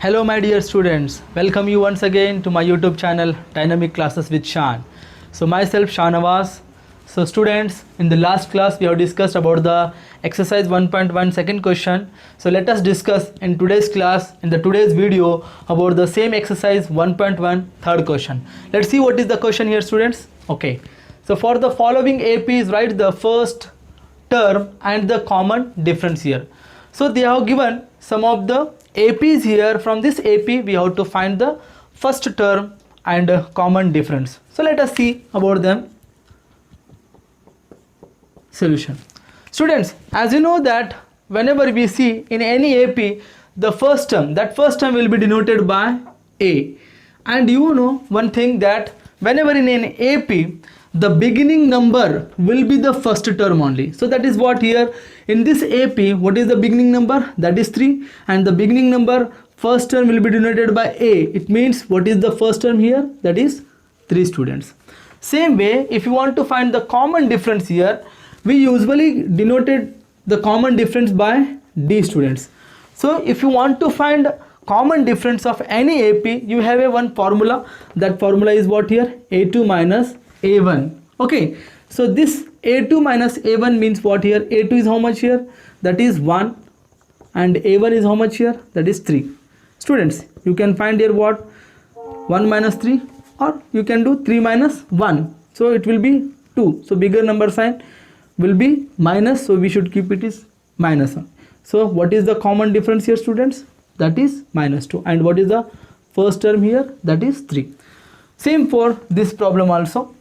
Hello my dear students, welcome you once again to my YouTube channel Dynamic Classes with Shan. So myself Shanawaz. So students, in the last class we have discussed about the exercise 1.1 second question. So let us discuss in today's class, in the today's video, about the same exercise 1.1 third question. Let's see what is the question here students. Okay, so for the following APs, write the first term and the common difference here. So they have given some of the APs here. From this AP we have to find the first term and common difference. So let us see about them. Solution. Students, as you know that whenever we see in any AP the first term, that first term will be denoted by A. And you know one thing, that whenever in an AP the beginning number will be the first term only. So that is what here in this AP, what is the beginning number? That is 3, and the beginning number first term will be denoted by A. It means what is the first term here? That is 3 students. Same way, if you want to find the common difference here, we usually denoted the common difference by D students. So if you want to find common difference of any AP, you have a one formula. That formula is what here? A2 minus A1. Okay, so this A2 minus A1 means what here? A2 is how much here? That is 1, and A1 is how much here? That is 3. Students, you can find here what? 1 minus 3, or you can do 3 minus 1. So it will be 2. So bigger number sign will be minus, so we should keep it is minus 1. So what is the common difference here students? That is minus 2. And what is the first term here? That is 3. Same for this problem also.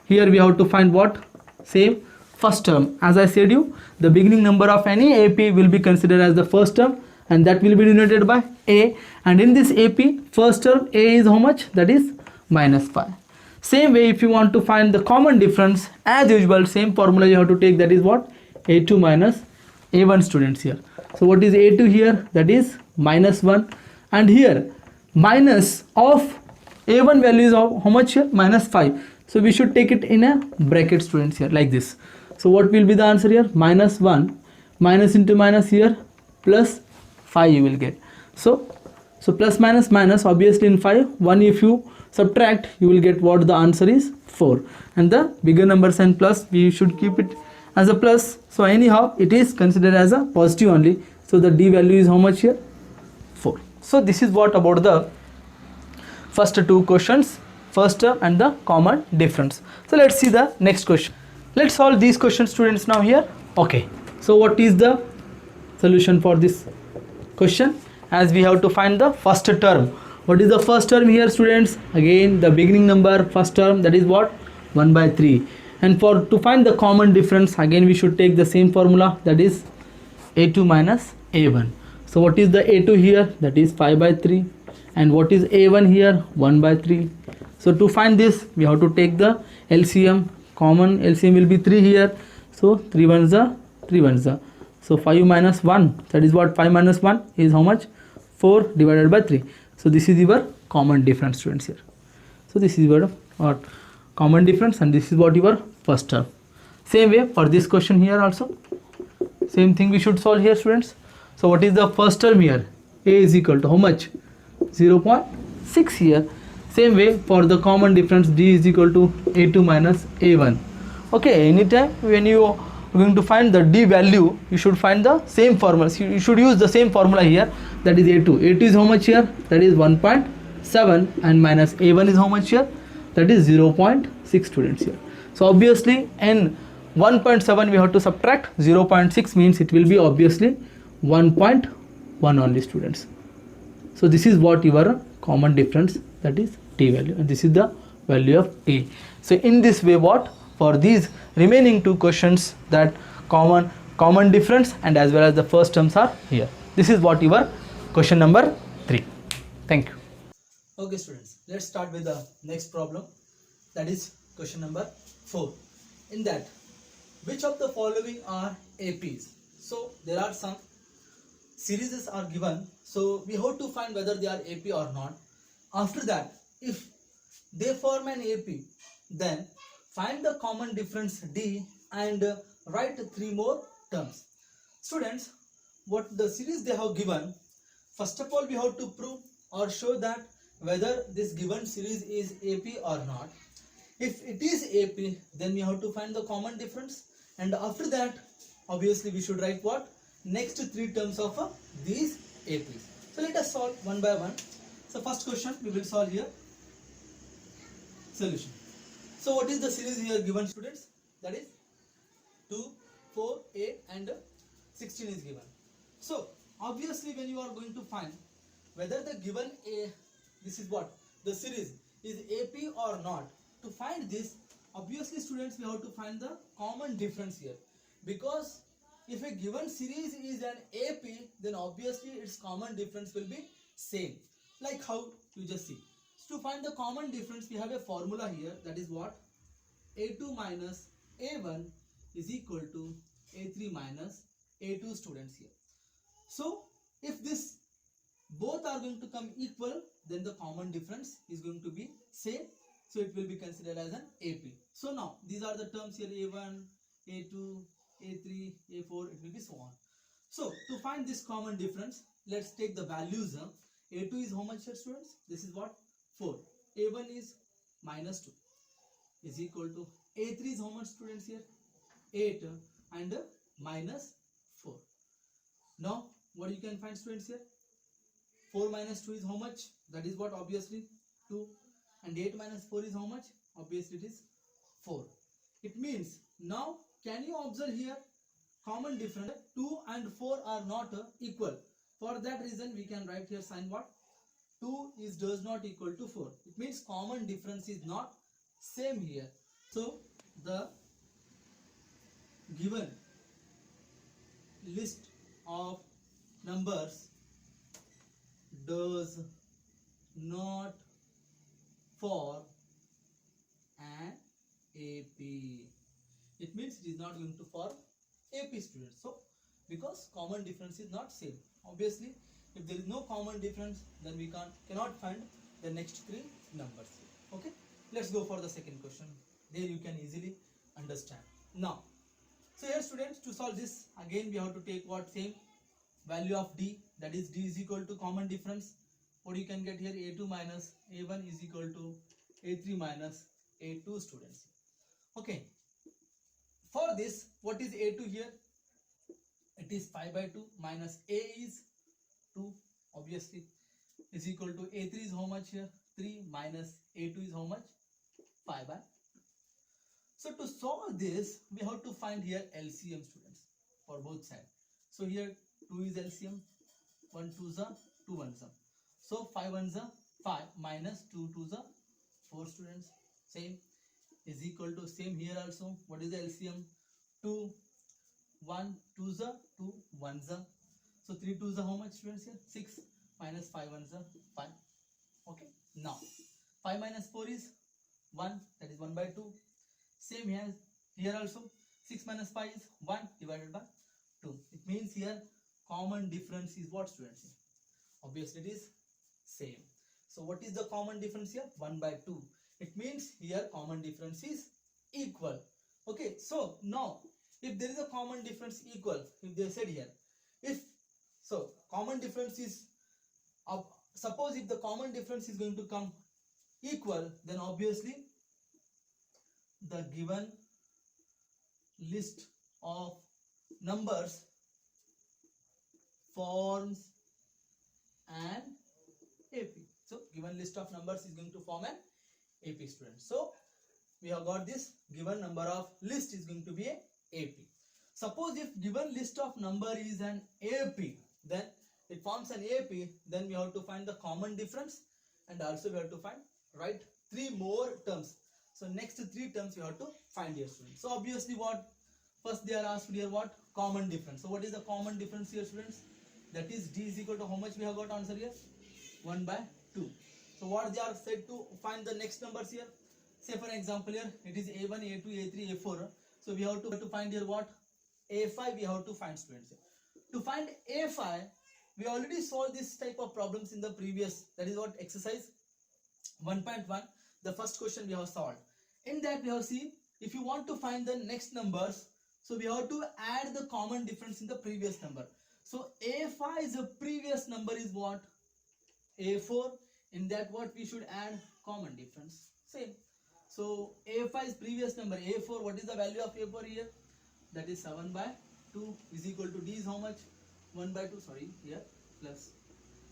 Here we have to find what? Same first term. As I said you, the beginning number of any AP will be considered as the first term, and that will be denoted by A. And in this AP, first term A is how much? That is minus 5. Same way, if you want to find the common difference, as usual, same formula you have to take. That is what? A2 minus A1 students here. So what is A2 here? That is minus 1. And here minus of A1 value is how much here? Minus 5. So we should take it in a bracket students here, like this. So what will be the answer here? Minus 1 minus into minus here, plus 5 you will get. So plus minus minus, obviously in 5, 1 if you subtract, you will get what the answer is? 4. And the bigger number sign plus, we should keep it as a plus. So anyhow it is considered as a positive only. So the D value is how much here? 4. So this is what about the first two questions, first term and the common difference. So let's see the next question. Let's solve these questions students now here. Okay, so what is the solution for this question? As we have to find the first term. What is the first term here students? Again the beginning number first term, that is what? 1 by 3. And to find the common difference, again we should take the same formula, that is A2 minus A1. So what is the A2 here? That is 5 by 3. And what is A1 here? 1 by 3. So to find this, we have to take the LCM. Common LCM will be 3 here. So 3 ones are 3 ones are. So 5 minus 1, that is what? 5 minus 1 is how much? 4 divided by 3. So this is your common difference students here. So this is your common difference, and this is what your first term. Same way for this question here also. Same thing we should solve here students. So what is the first term here? A is equal to how much? 0.6 here. Same way for the common difference, D is equal to A2 minus A1. Okay, anytime when you are going to find the D value, you should find the same formula. You should use the same formula here, that is A2. A2 is how much here? That is 1.7, and minus A1 is how much here? That is 0.6 students here. So obviously in 1.7 we have to subtract 0.6, means it will be obviously 1.1 only students. So this is what your common difference, that is T value, and this is the value of T. So in this way, what? For these remaining two questions, that common difference and as well as the first terms are here. This is what your question number 3. Thank you. Okay students, let's start with the next problem, that is question number 4. In that, which of the following are APs? So there are some series are given, so we have to find whether they are AP or not. After that, if they form an AP, then find the common difference D and write 3 more terms. Students, what the series they have given, First of all, we have to prove or show that whether this given series is AP or not. If it is AP, then we have to find the common difference, and after that, obviously we should write what? Next three terms of these APs. So let us solve one by one. So first question we will solve here. Solution. So what is the series here given, students? That is 2, 4, 8 and 16 is given. So obviously when you are going to find whether the given this is what? The series is AP or not. To find this, obviously students, we have to find the common difference here. Because if a given series is an AP, then obviously its common difference will be same. Like how you just see. So to find the common difference, we have a formula here, that is what? A2 minus A1 is equal to A3 minus A2, students here. So if this both are going to come equal, then the common difference is going to be same. So it will be considered as an AP. So now these are the terms here, A1, A2, A3, A4, it will be so on. So to find this common difference, let's take the values. A2 is how much here, students? This is what? 4. A1 is minus 2 is equal to A3 is how much, students here? 8 and minus 4. Now what you can find, students here? 4 minus 2 is how much? That is what? Obviously 2. And 8 minus 4 is how much? Obviously it is 4. It means, now can you observe here common difference? 2 and 4 are not equal. For that reason we can write here sign what? 2 is does not equal to 4. It means common difference is not same here. So the given list of numbers does not form an AP. It means it is not going to form AP, students. So because common difference is not same. Obviously if there is no common difference, then we cannot find the next three numbers. Okay, let's go for the second question. There you can easily understand. Now, so here students, to solve this, again we have to take what? Same value of D, that is D is equal to common difference. What you can get here? A2 minus A1 is equal to A3 minus A2, students. Okay, for this, what is A2 here? It is 5 by 2 minus A is 2, obviously, is equal to A3 is how much here? 3 minus A2 is how much? 5 by 2. So to solve this, we have to find here LCM, students, for both sides. So here 2 is LCM, 1 2s are 2 1s are. So 5 1s are 5 minus 2 2s are 4, students. Same is equal to same here also. What is the LCM? 2 1 2s are 2 1s are. So 3 2s are how much, students here? 6 minus 5 1s are 5. Okay. Now 5 minus 4 is 1, that is 1 by 2. Same here also. 6 minus 5 is 1 divided by 2. It means here common difference is what, students? Obviously it is same. So what is the common difference here? 1 by 2. It means here common difference is equal. Okay, so now if there is a common difference equal, if they said here, if so common difference is suppose if the common difference is going to come equal, then obviously the given list of numbers forms an AP. So given list of numbers is going to form an AP, student. So we have got this given number of list is going to be a AP. Suppose if given list of number is an AP, then it forms an AP, then we have to find the common difference, and also we have to find write three more terms. So next three terms we have to find here, students. So obviously what? First they are asked here what? Common difference. So what is the common difference here, students? That is D is equal to how much we have got answer here? 1 by 2. So what they are said to find the next numbers here? Say for example here it is A1, A2, A3, A4. So we have to find here what? A5 we have to find, students. To find A5, we already solved this type of problems in the previous, that is what, exercise 1.1. The first question we have solved. In that we have seen if you want to find the next numbers, so we have to add the common difference in the previous number. So A5 is a previous number is what? A4. In that what we should add? Common difference. Same. So A5 is previous number. A4, what is the value of A4 here? That is 7 by 2 is equal to D is how much? 1 by 2, sorry, here plus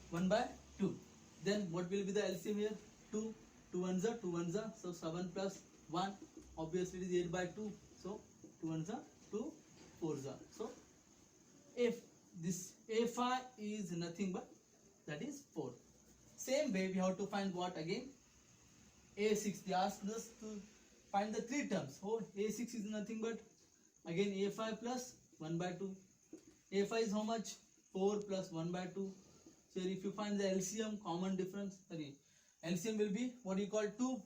1 by 2. Then what will be the LCM here? 2. 2 ones are 2 ones are. So 7 plus 1. Obviously it is 8 by 2. So 2 ones are 2 fours are. So if this A5 is nothing but that is 4. Same way we have to find what again? A6. They asked us to find the 3 terms. Oh, A6 is nothing but again A5 plus 1 by 2. A5 is how much? 4 plus 1 by 2. So if you find the LCM, common difference, sorry, LCM will be what you call 2.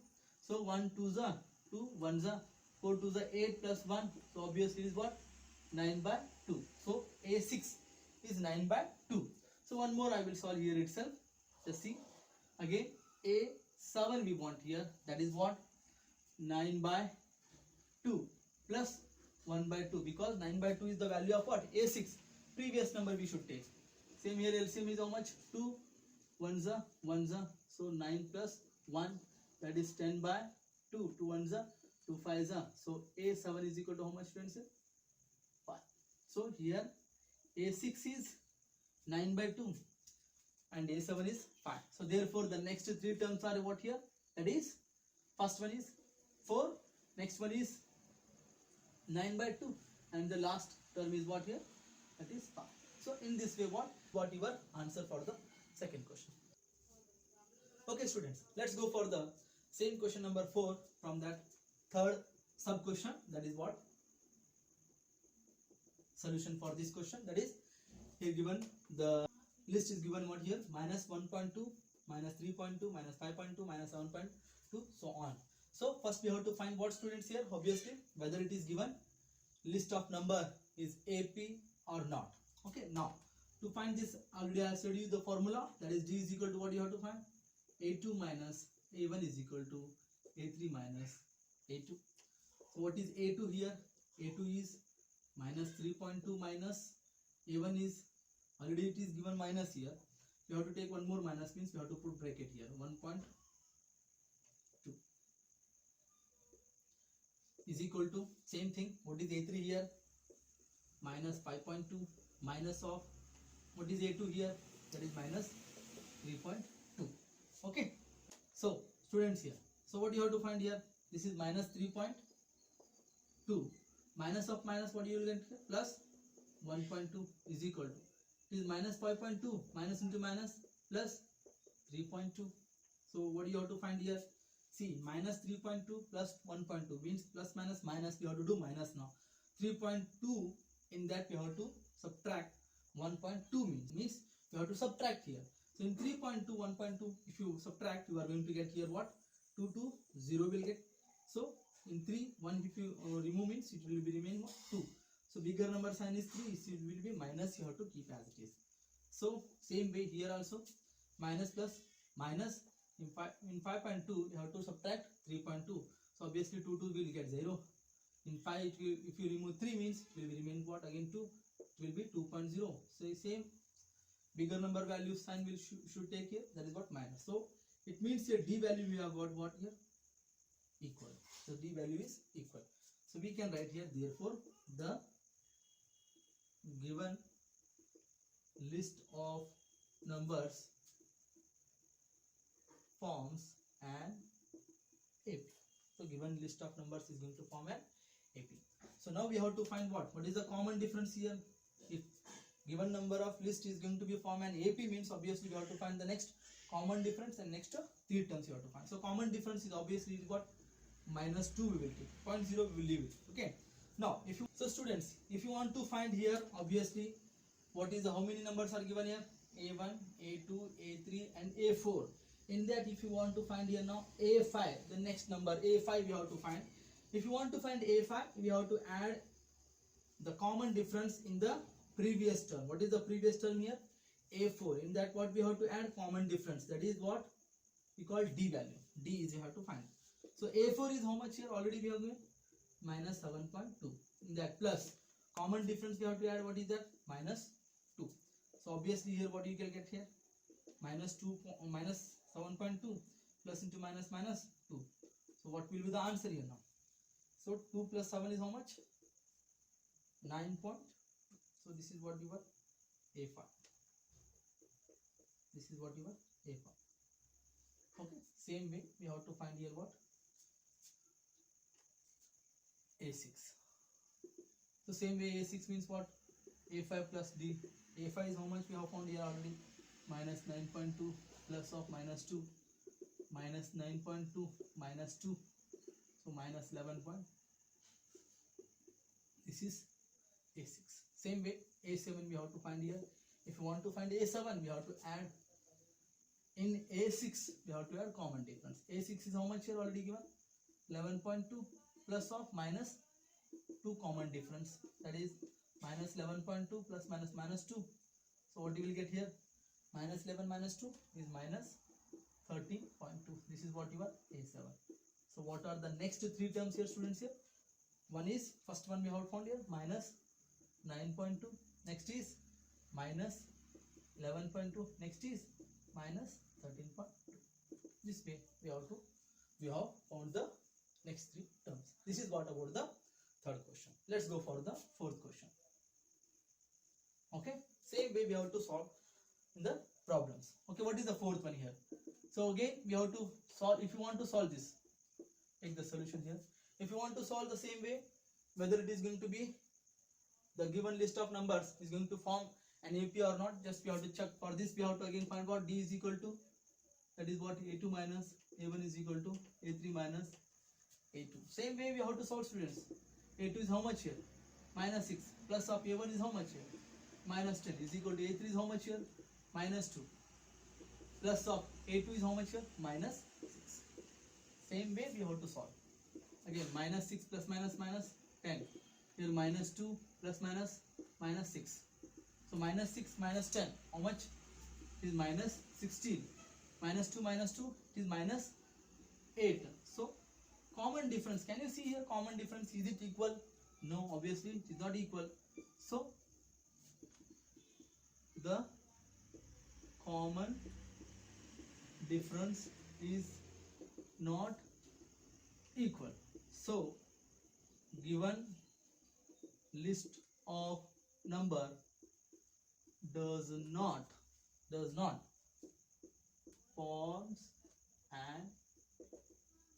So 1 2s are 2, 1s are 4 2s are 8 plus 1. So obviously is what? 9 by 2. So A6 is 9 by 2. So one more I will solve here itself. Just see. Again A7 we want here. That is what? 9 by 2 plus 1 by 2, because 9 by 2 is the value of what? A6. Previous number we should take. Same here, LCM is how much? 2 1s are 1s are. So 9 plus 1, that is 10 by 2. 2 1s are 2 5s are. So A7 is equal to how much, students? 5. So here A6 is 9 by 2 and A7 is 5. So therefore the next 3 terms are what here? That is, first one is 4, next one is 9 by 2, and the last term is what here? That is 5. So in this way what your answer for the second question. Okay students, let's go for the same question number 4 from that third sub question. That is what? Solution for this question. That is, here given the list is given what here? Minus 1.2, minus 3.2, minus 5.2, minus 7.2, so on. So first we have to find what, students, here? Obviously whether it is given list of number is AP or not. Okay, now to find this, already I showed you the formula. That is, D is equal to what you have to find? A2 minus A1 is equal to A3 minus A2. So what is A2 here? A2 is minus 3.2 minus A1 is, already it is given minus here. You have to take one more minus, means you have to put bracket here. 1.2 is equal to, same thing, what is A3 here? Minus 5.2 minus of what is A2 here? That is minus 3.2. Okay, so students here, so what you have to find here? This is minus 3.2 minus of minus, what you will get here? Plus 1.2 is equal to, it is minus 5.2 minus into minus plus 3.2. So what you have to find here? See, minus 3.2 plus 1.2 means plus minus minus, we have to do minus now. 3.2, in that we have to subtract 1.2 means you have to subtract here. So in 3.2 1.2, if you subtract, you are going to get here what? 2 2 0 will get. So in 3 1, if you remove means it will be remain what? 2. So bigger number sign is 3, so it will be minus, you have to keep as it is. So same way here also, minus plus minus. In 5.2 you have to subtract 3.2. So obviously 2 2 will get 0. In 5 it will, if you remove 3 means it will be remain what? Again 2. It will be 2.0. So same bigger number value sign will should take here. That is what? Minus. So it means here D value we have got what here? Equal. So D value is equal. So we can write here, therefore the given list of numbers forms an AP. So given list of numbers is going to form an AP. So now we have to find what? What is the common difference here? If given number of list is going to be form an AP means obviously we have to find the next common difference, and next 3 terms you have to find. So common difference is obviously what? Minus 2 we will take. 0.0 we will leave it. Okay. Now if you, so students, if you want to find here, obviously what is the, how many numbers are given here? A1, A2, A3 and A4. In that if you want to find here now A5, the next number A5 you have to find. If you want to find A5, we have to add the common difference in the previous term. What is the previous term here? A4. In that what we have to add? Common difference. That is what we call D value. D is you have to find. So A4 is how much here? Already we have given minus 7.2. In that plus common difference we have to add, what is that? Minus 2. So obviously here what you can get here, minus 7.2 plus into minus 2. So what will be the answer here now? So 2 plus 7 is how much? 9 point. So this is what you were A5. This is what you were A5. Okay, same way we have to find here what? A6. So same way A6 means what? A5 plus D. A5 is how much we have found here already? Minus 9.2 plus of minus 2. Minus 9.2 minus 2. So minus 11 point. This is A6. Same way A7 we have to find here. If you want to find A7, we have to add. In A6 we have to add common difference. A6 is how much here already given? 11.2 plus of minus 2 common difference, that is minus 11.2 plus minus 2. So what you will get here? Minus 11 minus 2 is minus 13.2. This is what you are A7. So what are the next three terms here, students? Here one is, first one we have found here, minus 9.2. next is minus 11.2. next is minus 13.2. This way we have found the next three terms. This is what about the third question. Let's go for the fourth question. Okay, same way we have to solve in the problems. Okay, what is the fourth one here? So again we have to solve. If you want to solve this, take the solution here. If you want to solve the same way, whether it is going to be the given list of numbers is going to form an AP or not, just we have to check. For this we have to again find what D is equal to, that is what A2 minus A1 is equal to A3 minus A2. Same way we have to solve, students. A2 is how much here? Minus 6 plus of A1 is how much here? Minus 10 is equal to A3 is how much here? Minus 2 plus of A2 is how much here? Minus 6. Same way we have to solve. Again minus 6 plus minus 10. Here minus 2 plus minus 6. So minus 6 minus 10, how much? It is minus 16. Minus 2 it is minus 8. So common difference, can you see here common difference? Is it equal? No, obviously it is not equal. So the common difference is not equal. So given list of number does not forms an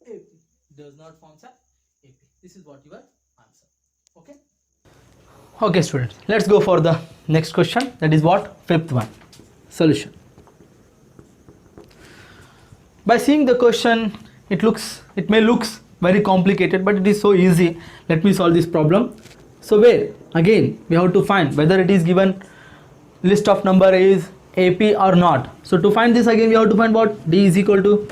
AP. Does not forms an AP. This is what your answer. Okay. Okay, students. Let's go for the next question. That is what? Fifth one. Solution. By seeing the question, it may looks very complicated, but it is so easy. Let me solve this problem. So where again we have to find whether it is given list of number is AP or not. So to find this again we have to find what? D is equal to,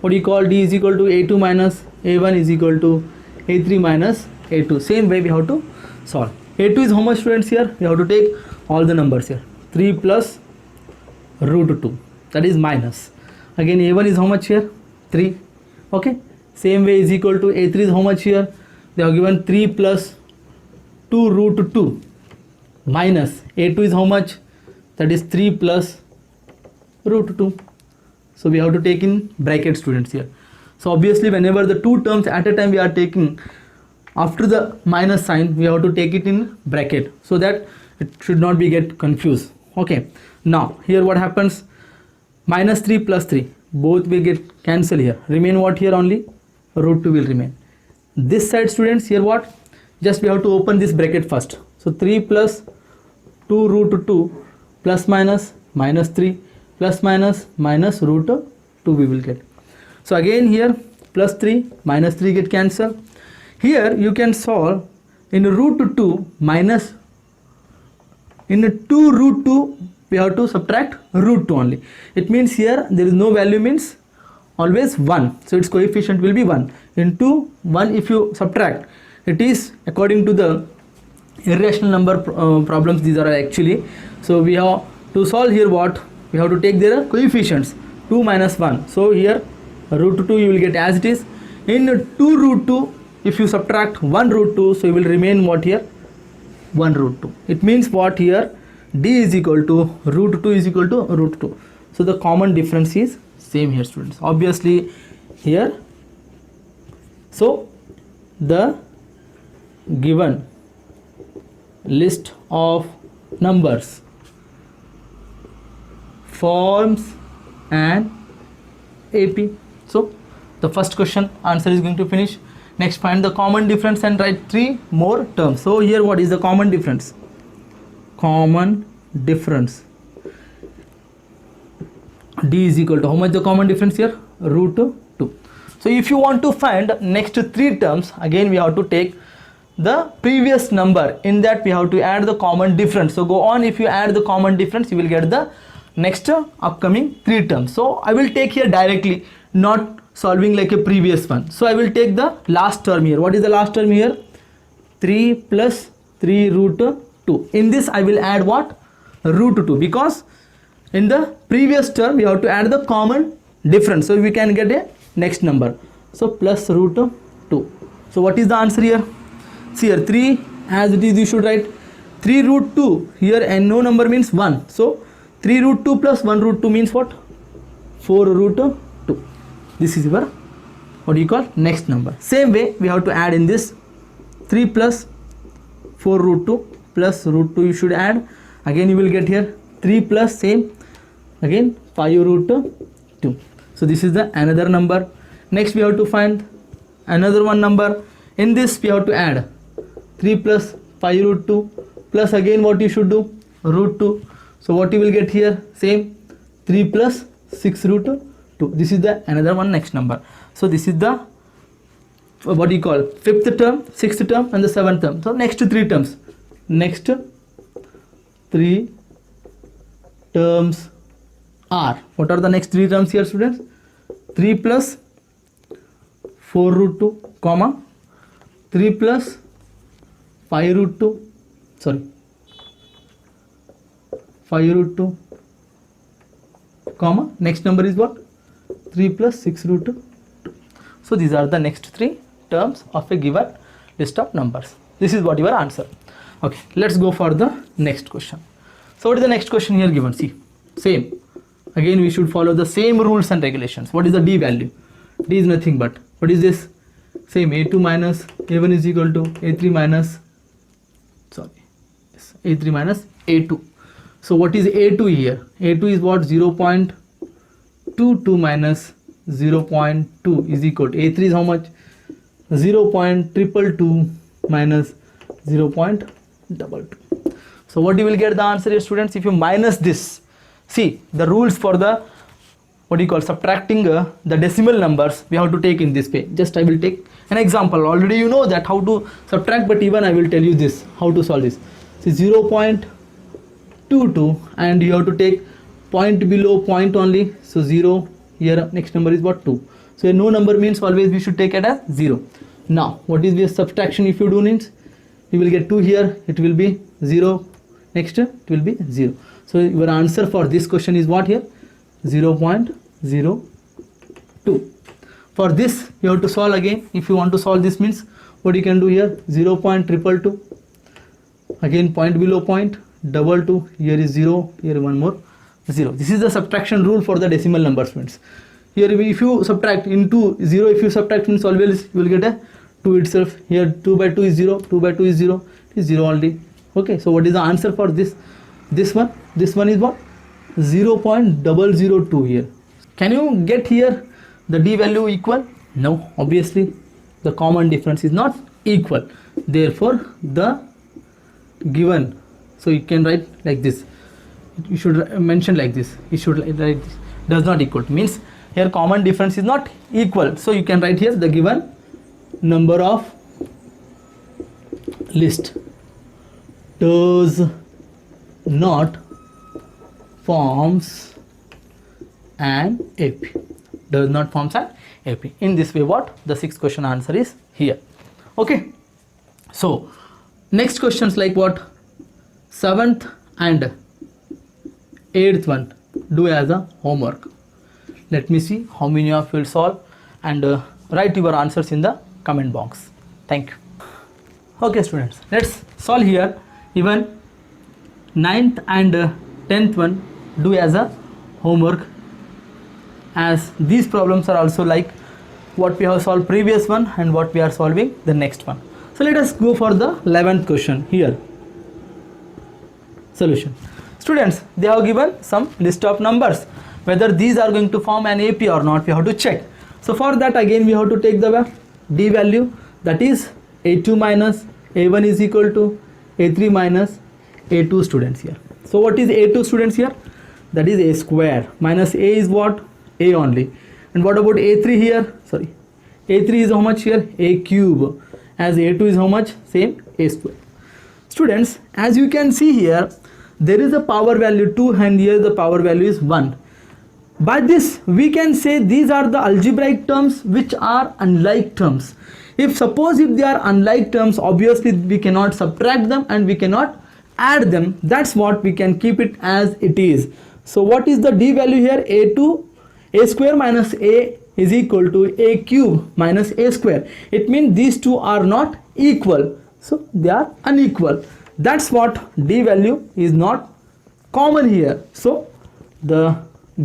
what do you call? D is equal to A2 minus A1 is equal to A3 minus A2. Same way we have to solve. A2 is how much, students? Here we have to take all the numbers here. 3 plus root 2, that is minus. Again A1 is how much here? 3. Okay. Same way is equal to A3 is how much here? They have given 3 plus 2 root 2 minus A2 is how much? That is 3 plus root 2. So we have to take in bracket, students, here. So obviously whenever the two terms at a time we are taking, after the minus sign we have to take it in bracket so that it should not be get confused. Okay. Now here what happens? Minus 3 plus 3 both will get cancelled here. Remain what here? Only root 2 will remain. This side, students, here what? Just we have to open this bracket first. So 3 plus 2 root 2 plus minus minus 3 plus minus root 2 we will get. So again here plus 3 minus 3 get cancelled. Here you can solve in root 2 minus, in 2 root 2 we have to subtract root 2 only. It means here there is no value, means always 1. So its coefficient will be 1. Into 1 if you subtract, it is according to the irrational number problems these are actually. So we have to solve here what? We have to take their coefficients 2 minus 1. So here root 2 you will get as it is. In 2 root 2 if you subtract 1 root 2, so you will remain what here? 1 root 2. It means what here? d is equal to root 2 is equal to root 2. So the common difference is same here, students, obviously here. So the given list of numbers forms an AP. So the first question answer is going to finish. Next, find the common difference and write 3 more terms. So here what is the common difference? Common difference, d is equal to how much the common difference here? Root 2. So if you want to find next 3 terms, again we have to take the previous number. In that we have to add the common difference. So go on, if you add the common difference, you will get the next upcoming 3 terms. So I will take here directly, not solving like a previous one. So I will take the last term here. What is the last term here? 3 plus 3 root 2. In this I will add what? Root 2, because in the previous term we have to add the common difference, so we can get a next number. So plus root 2. So what is the answer here? See here, 3 as it is you should write 3 root 2 here, and no number means 1. So 3 root 2 plus 1 root 2 means what? 4 root 2. This is your what do you call next number. Same way we have to add in this 3 plus 4 root 2 plus root 2 you should add. Again you will get here 3 plus same again 5 root 2. So this is the another number. Next we have to find another one number. In this we have to add 3 plus 5 root 2 plus again what you should do? Root 2. So what you will get here? Same 3 plus 6 root 2. This is the another one next number. So this is the what do you call 5th term, 6th term and the 7th term. So next 3 terms. Next 3 terms are, what are the next 3 terms here, students? 3 plus 4 root 2 comma 3 plus 5 root 2, sorry 5 root 2 comma next number is what? 3 plus 6 root 2. So these are the next 3 terms of a given list of numbers. This is what your answer. Okay, let's go for the next question. So what is the next question here given? See, same. Again we should follow the same rules and regulations. What is the d value? D is nothing but, what is this? Same, a2 minus a1 is equal to a3 minus, sorry, yes, a3 minus a2. So what is a2 here? A2 is what? 0.22 minus 0.2 is equal to a3 is how much? 0.222 minus 0.22. So what you will get the answer here, students? If you minus this, see the rules for the what do you call subtracting the decimal numbers we have to take in this way. Just I will take an example. Already you know that how to subtract, but even I will tell you this how to solve this. See 0.22 and you have to take point below point only. So 0 here, next number is what? 2. So no number means always we should take it as 0. Now what is this subtraction? If you do means you will get 2 here, it will be 0, next it will be 0. So your answer for this question is what here? 0.02. For this you have to solve again. If you want to solve this means what you can do here? 0.222, again point below point, 22, here is 0, here one more 0. This is the subtraction rule for the decimal numbers means. Here if you subtract into 0, if you subtract means always you will get a 2 itself. Here 2 by 2 is 0, 2 by 2 is 0, it is 0 only. Okay, so what is the answer for this? This one is what? 0.002 here. Can you get here the d value equal? No, obviously the common difference is not equal. Therefore the given, so you can write like this. You should mention like this. You should write this. Does not equal means here common difference is not equal. So you can write here the given number of list does not forms an AP. Does not forms an AP. In this way what? The 6th question answer is here. Okay. So next questions like what? 7th and 8th one do as a homework. Let me see how many of you will solve and write your answers in the comment box. Thank you. Okay students, let's solve here even 9th and 10th one do as a homework, as these problems are also like what we have solved previous one and what we are solving the next one. So let us go for the 11th question here. Solution. Students, they have given some list of numbers. Whether these are going to form an AP or not, we have to check. So for that, again we have to take the D value, that is A2 minus A1 is equal to A3 minus A2 students here. So what is A2 students here? That is A square minus A is what? A only. And what about A3 here? Sorry, A3 is how much here? A cube. As A2 is how much? Same, A square. Students, as you can see here, there is a power value 2 and here the power value is 1. By this we can say these are the algebraic terms which are unlike terms. If suppose if they are unlike terms, obviously we cannot subtract them and we cannot add them. That's what we can keep it as it is. So what is the D value here? A2, A square minus A is equal to A cube minus A square. It means these two are not equal. So they are unequal. That's what D value is not common here. So the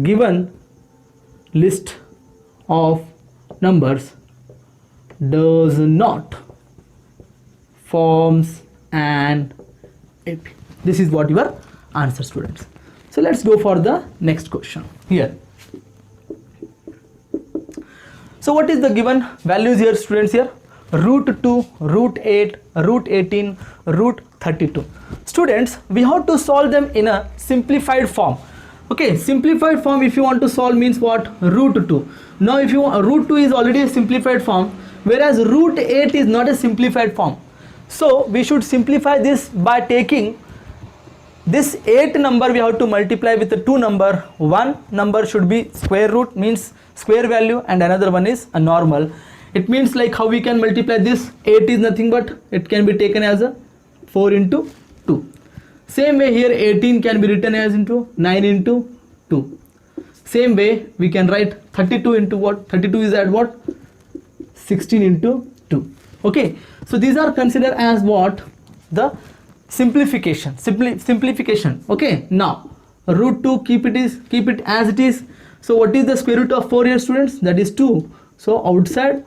given list of numbers does not forms an AP. This is what your answer, students. So let's go for the next question here. So what is the given values here, students? Here root 2, root 8, root 18, root 32. Students, we have to solve them in a simplified form. Okay, simplified form if you want to solve means what? Root 2. Now if you want, root 2 is already a simplified form, whereas root 8 is not a simplified form. So we should simplify this by taking this 8 number, we have to multiply with the 2 number. One number should be square root, means square value, and another one is a normal. It means like how we can multiply this? 8 is nothing but it can be taken as a 4 into 2. Same way here 18 can be written as into 9 into 2. Same way we can write 32 into what? 32 is at what? 16 into 2. Okay, so these are considered as what? The simplification. Simplification. Okay, now root 2, keep it as it is. So what is the square root of 4 here, students? That is 2. So outside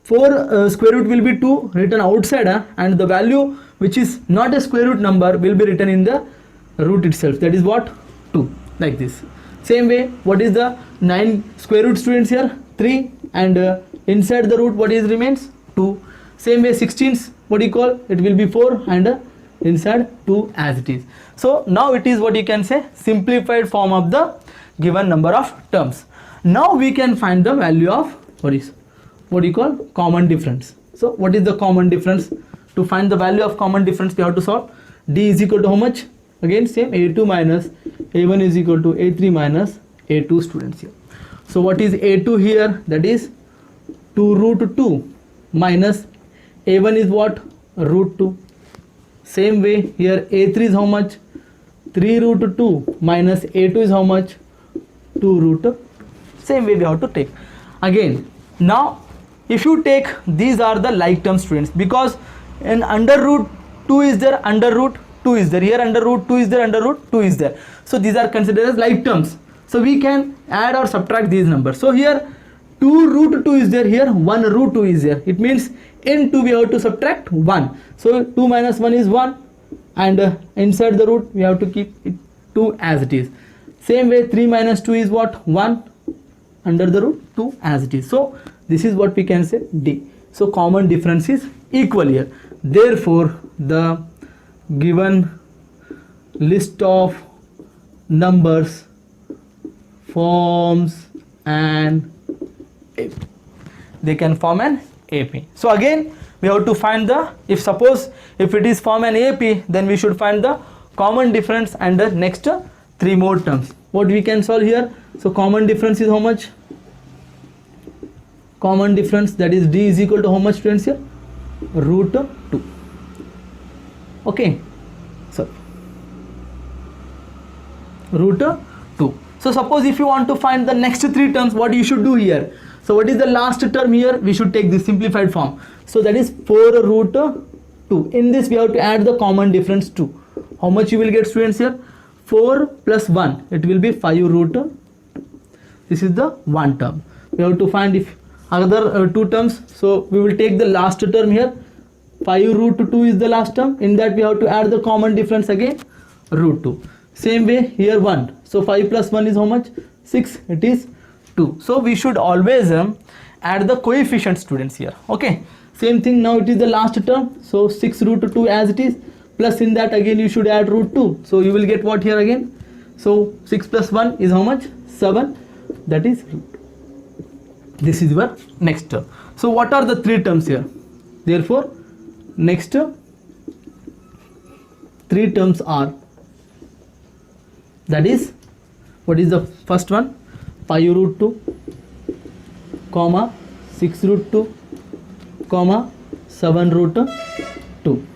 4 square root will be 2 written outside, and the value which is not a square root number will be written in the root itself. That is what? 2, like this. Same way, what is the 9 square root, students? Here 3, and inside the root what is remains? 2. Same way 16's, what do you call? It will be 4, and inside 2 as it is. So now it is what you can say simplified form of the given number of terms. Now we can find the value of what do you call? Common difference. So what is the common difference? To find the value of common difference, we have to solve. D is equal to how much? Again same, A2 minus A1 is equal to A3 minus A2, students here. So what is A2 here? That is 2 root 2 minus A1 is what? Root 2. Same way here A3 is how much? 3 root 2 minus A2 is how much? 2 root 2. Same way we have to take. Again, now if you take, these are the like terms, students, because in under root 2 is there, under root 2 is there, here under root 2 is there, under root 2 is there. So these are considered as like terms. So we can add or subtract these numbers. So here 2 root 2 is there, here 1 root 2 is there. It means in 2 we have to subtract 1. So 2 minus 1 is 1, and inside the root we have to keep it 2 as it is. Same way 3 minus 2 is what? 1, under the root 2 as it is. So this is what we can say D. So common difference is equal here. Therefore the given list of numbers forms an AP. They can form an AP. So again we have to find the, if it is form an AP, then we should find the common difference and the next 3 more terms. What we can solve here? So common difference is how much? Common difference, that is D is equal to how much, students here? Root 2. Okay, so root 2. So suppose if you want to find the next 3 terms, what you should do here? So what is the last term here? We should take the simplified form. So that is 4 root 2. In this we have to add the common difference 2. how much you will get, students, here? 4 plus 1, it will be 5 root. This is the one term. We have to find if other two terms, so we will take the last term here. 5 root 2 is the last term. In that we have to add the common difference again, root 2. Same way here 1, so 5 plus 1 is how much? 6, it is 2. So we should always add the coefficient, students, here. Okay, same thing, now it is the last term, so 6 root 2 as it is, plus in that again you should add root 2, so you will get what here again? So 6 plus 1 is how much? 7, that is root. This is your next term. So what are the three terms here? Therefore next three terms are, that is, what is the first one? 5 root 2 comma 6 root 2 comma 7 root 2.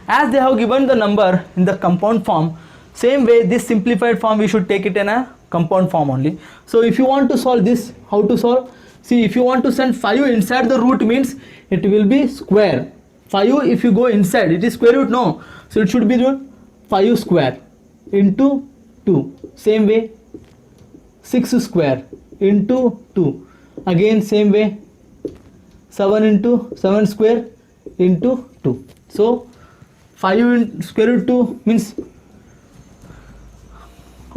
As they have given the number in the compound form, same way this simplified form we should take it in a compound form only. So if you want to solve this, how to solve? See, if you want to send 5 inside the root, means it will be square. 5 if you go inside, it is square root, no, so it should be 5 square into 2. Same way 6 square into 2, again same way 7 into 7 square into 2. So 5 in square root 2 means,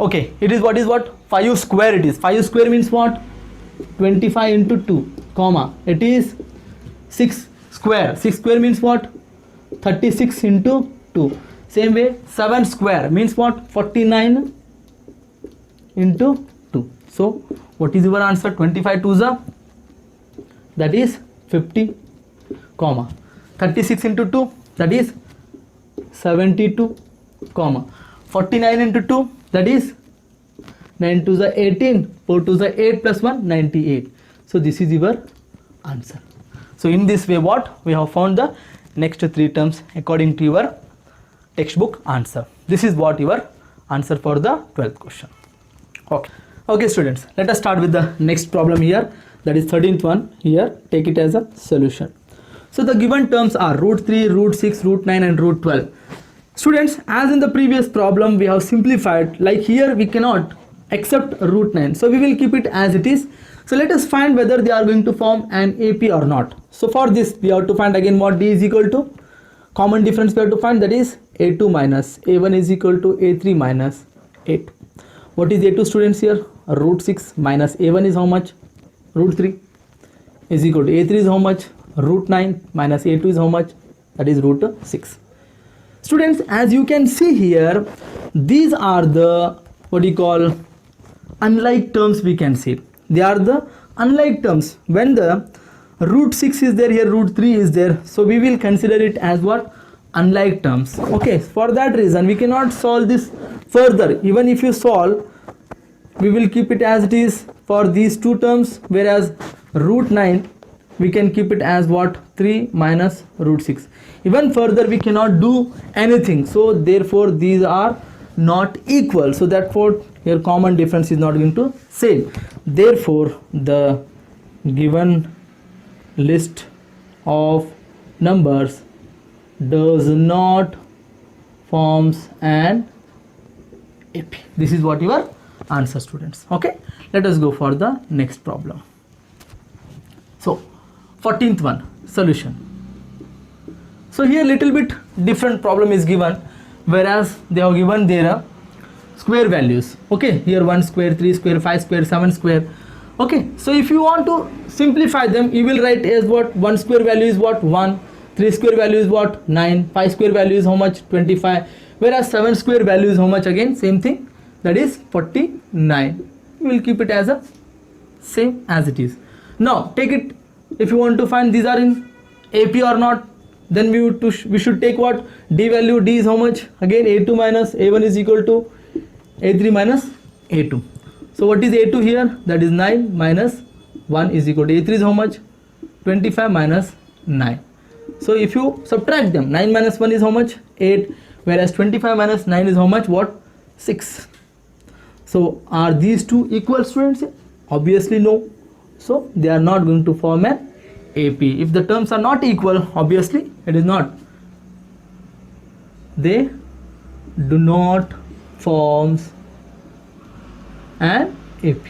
okay, it is what is what? 5 square it is. 5 square means what? 25 into 2 comma, it is 6 square. 6 square means what? 36 into 2. Same way 7 square means what? 49 into 2. So what is your answer? 25 2s are, that is 50 comma 36 into 2, that is 72 comma 49 into 2, that is 9 2s are 18, 4 2s are 8 plus 1 98. So this is your answer. So in this way what we have found the next three terms according to your textbook answer. This is what your answer for the 12th question. Okay students, let us start with the next problem here, that is 13th one. Here take it as a solution. So the given terms are root 3, root 6, root 9 and root 12. Students, as in the previous problem we have simplified, like here we cannot accept root 9, so we will keep it as it is. So let us find whether they are going to form an AP or not. So for this we have to find again what D is equal to. Common difference we have to find, that is A2 minus A1 is equal to A3 minus A2. What is A2, students, here? Root 6 minus A1 is how much? Root 3 is equal to A3 is how much? Root 9 minus A2 is how much? That is root 6. Students, as you can see here, these are the, what you call, unlike terms we can see. They are the unlike terms. When the root 6 is there, here root 3 is there, so we will consider it as what? Unlike terms. Okay, for that reason we cannot solve this further. Even if you solve, we will keep it as it is for these two terms, whereas root 9 we can keep it as what? 3 minus root 6. Even further we cannot do anything, so therefore these are not equal, so therefore here common difference is not going to same. Therefore the given list of numbers does not forms an AP. This is what your answer, students. Okay, let us go for the next problem. So 14th one, solution. So here little bit different problem is given, whereas they have given their square values. Okay, here 1 square, 3 square, 5 square, 7 square. Okay, so if you want to simplify them, you will write as what? 1 square value is what? 1. 3 square value is what? 9. 5 square value is how much? 25. Whereas 7 square value is how much? Again same thing, that is 49. We will keep it as a same as it is. Now take it, if you want to find these are in AP or not, then we should take what? D value. D is how much? Again A2 minus A1 is equal to A3 minus A2. So what is A2 here? That is 9 minus 1 is equal to A3 is how much? 25 minus 9. So if you subtract them, 9 minus 1 is how much? 8. Whereas 25 minus 9 is how much? What? 6. So are these two equal, students? Obviously no. So they are not going to form an AP. If the terms are not equal, obviously it is not. They do not forms an AP.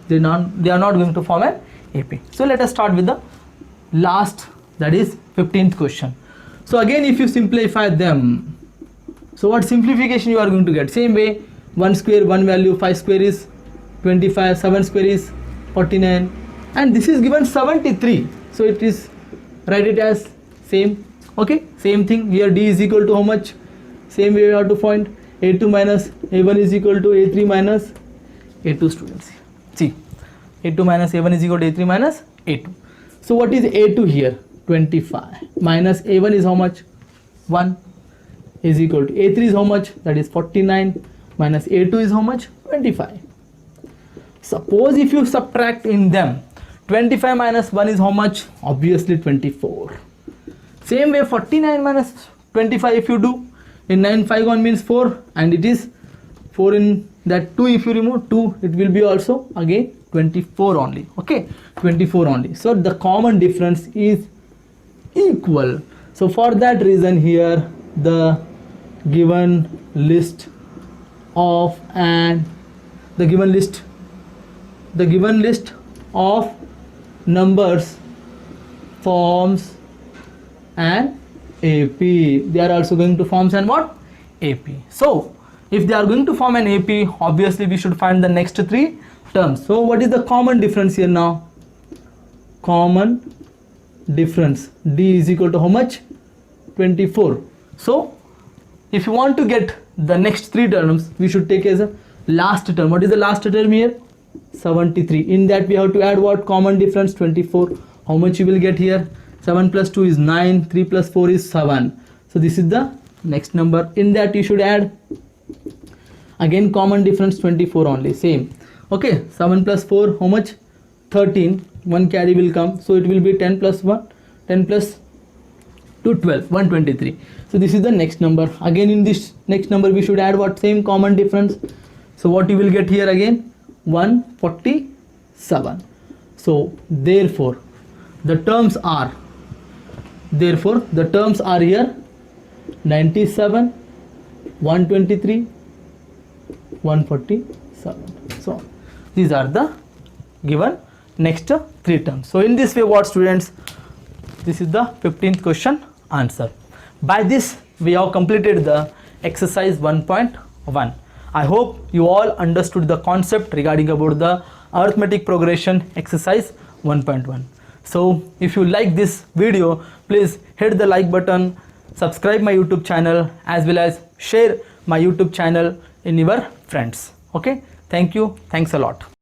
They are not going to form an AP. So let us start with the last, that is 15th question. So again, if you simplify them, so what simplification you are going to get? Same way, 1 square, 1 value, 5 square is 25, 7 square is 49, and this is given 73. So it is, write it as same. Okay, same thing here. D is equal to how much? Same way you have to find A2 minus A1 is equal to A3 minus A2, students. See, A2 minus A1 is equal to A3 minus A2. So what is A2 here? 25 minus A1 is how much? 1 is equal to A3 is how much? That is 49 minus A2 is how much? 25. Suppose if you subtract in them, 25 minus 1 is how much? Obviously 24. Same way 49 minus 25 if you do, in 9 5 1 means 4, and it is 4 in that 2, if you remove 2 it will be also again 24 only. Okay, 24 only. So the common difference is equal. So for that reason here the given list of the given list of numbers forms an AP. They are also going to form an what? AP. So if they are going to form an AP, obviously we should find the next 3 terms. So what is the common difference here now? Common difference, D is equal to how much? 24. So if you want to get the next 3 terms, we should take as a last term. What is the last term here? 73. In that we have to add what? Common difference, 24. How much you will get here? 7 plus 2 is 9, 3 plus 4 is 7. So this is the next number. In that you should add again common difference, 24 only, same. Okay, 7 plus 4 how much? 13. 1 carry will come, so it will be 10 plus 1, 10 plus 2, 12, 123. So this is the next number. Again in this next number we should add what? Same common difference. So what you will get here again? 147. So therefore the terms are here 97, 123, 147. So these are the given next 3 terms. So in this way, what students, this is the 15th question answer. By this we have completed the exercise 1.1. I hope you all understood the concept regarding about the arithmetic progression exercise 1.1. So if you like this video, please hit the like button, subscribe my YouTube channel, as well as share my YouTube channel in your friends. Okay, thank you, thanks a lot.